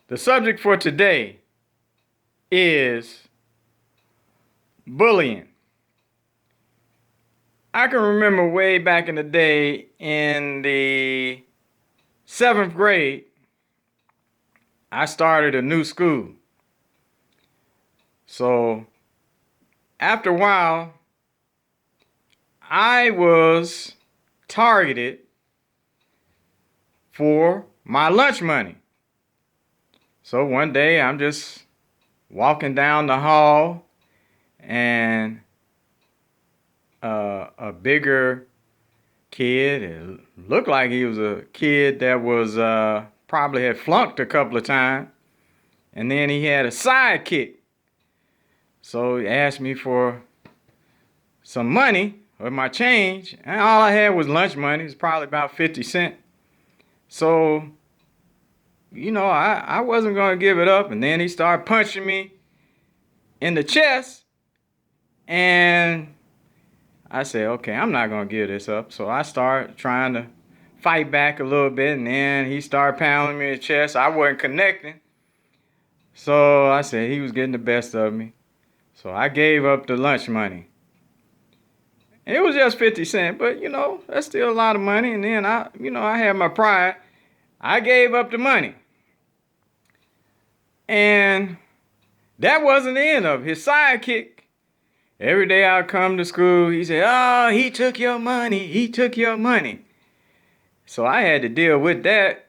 The subject for today is bullying. I can remember way back in the day in the seventh grade, I started a new school. So after a while, I was targeted for my lunch money. So one day I'm just walking down the hall and a bigger kid, it looked like he was a kid that was probably had flunked a couple of times, and then he had a sidekick. So he asked me for some money or my change, and all I had was lunch money. It was probably about 50 cents. So, I wasn't going to give it up, and then he started punching me in the chest, and I said, okay, I'm not going to give this up. So I started trying to fight back a little bit, and then he started pounding me in the chest. I wasn't connecting. So I said he was getting the best of me. So I gave up the lunch money. It was just 50 cents, but that's still a lot of money. And then I had my pride. I gave up the money. And that wasn't the end of it. His sidekick, every day I come to school, he said, "Oh, he took your money. He took your money." So I had to deal with that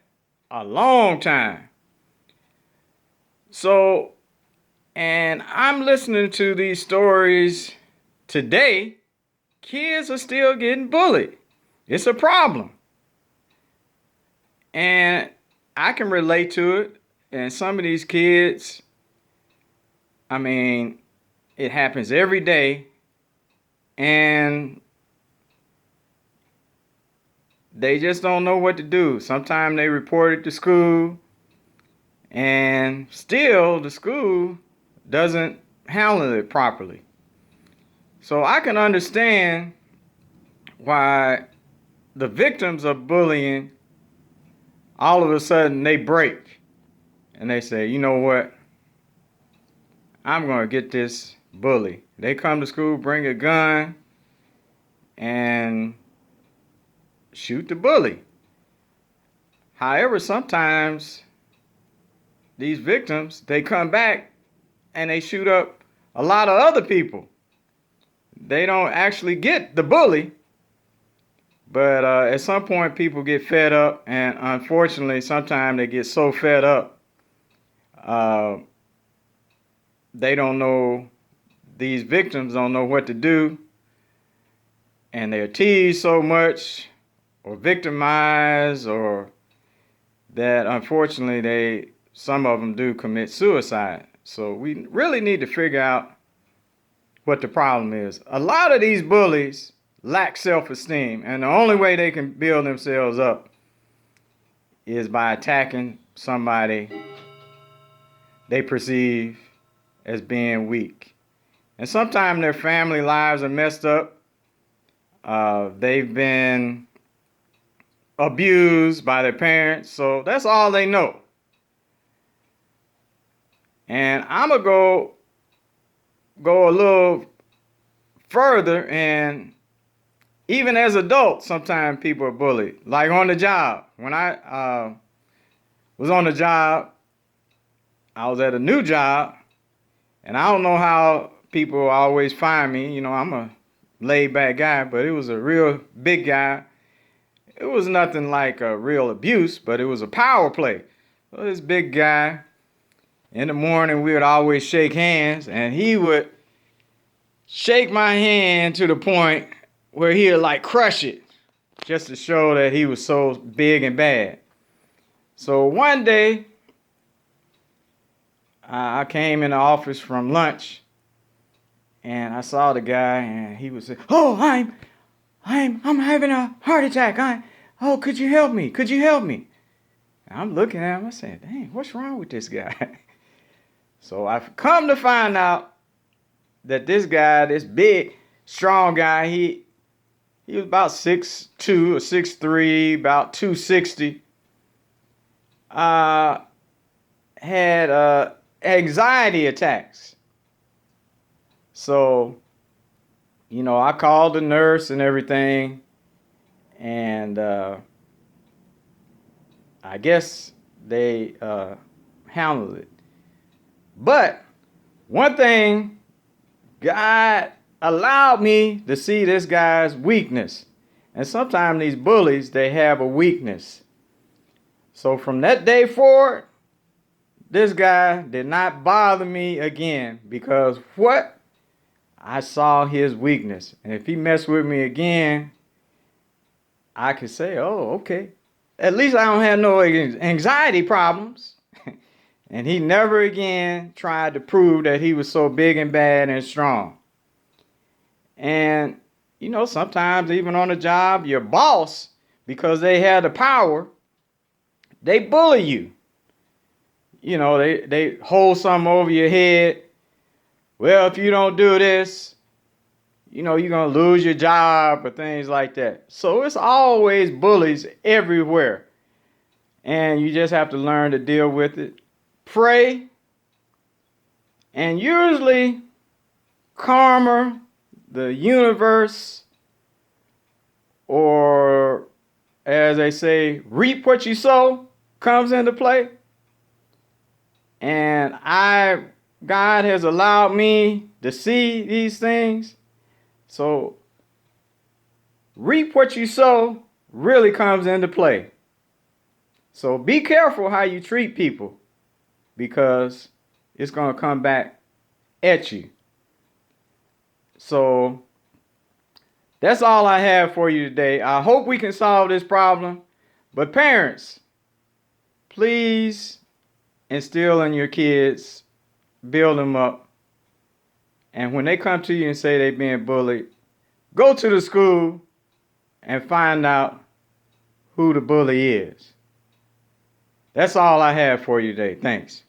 a long time. So, and I'm listening to these stories today. Kids are still getting bullied. It's a problem. And I can relate to it. And some of these kids, it happens every day. And they just don't know what to do. Sometimes they report it to school, and still the school doesn't handle it properly. So I can understand why the victims of bullying, all of a sudden they break and they say, you know what? I'm going to get this bully. They come to school, bring a gun, and shoot the bully. However, sometimes these victims, they come back and they shoot up a lot of other people. They don't actually get the bully, but at some point people get fed up, and unfortunately sometimes they get so fed up, they don't know, these victims don't know what to do, and they're teased so much or victimized, or that unfortunately some of them do commit suicide. So we really need to figure out what the problem is. A lot of these bullies lack self-esteem, and the only way they can build themselves up is by attacking somebody they perceive as being weak. And sometimes their family lives are messed up. They've been abused by their parents, so that's all they know. And I'm gonna go a little further, and even as adults, sometimes people are bullied. Like on the job. When I was on the job, I was at a new job, and I don't know how people always find me. I'm a laid back guy, but it was a real big guy. It was nothing like a real abuse, but it was a power play. So this big guy, in the morning, we would always shake hands, and he would shake my hand to the point where he'd like crush it, just to show that he was so big and bad. So one day, I came in the office from lunch, and I saw the guy, and he was saying, "Oh, I'm having a heart attack. Could you help me? Could you help me?" And I'm looking at him. I said, "Dang, what's wrong with this guy?" So I've come to find out that this guy, this big, strong guy, he was about 6'2" or 6'3", about 260. had anxiety attacks. So, I called the nurse and everything, and I guess they handled it. But one thing, God allowed me to see this guy's weakness. And sometimes these bullies, they have a weakness. So from that day forward, this guy did not bother me again because what? I saw his weakness. And if he messed with me again, I could say, oh, okay. At least I don't have no anxiety problems. And he never again tried to prove that he was so big and bad and strong. And, sometimes even on the job, your boss, because they have the power, they bully you. They hold something over your head. Well, if you don't do this, you're going to lose your job or things like that. So it's always bullies everywhere. And you just have to learn to deal with it. Pray. And usually, karma, the universe, or as they say, reap what you sow, comes into play. And God has allowed me to see these things. So reap what you sow really comes into play. So be careful how you treat people because it's going to come back at you. So that's all I have for you today. I hope we can solve this problem. But parents, please instill in your kids, build them up. And when they come to you and say they're being bullied, go to the school and find out who the bully is. That's all I have for you today. Thanks.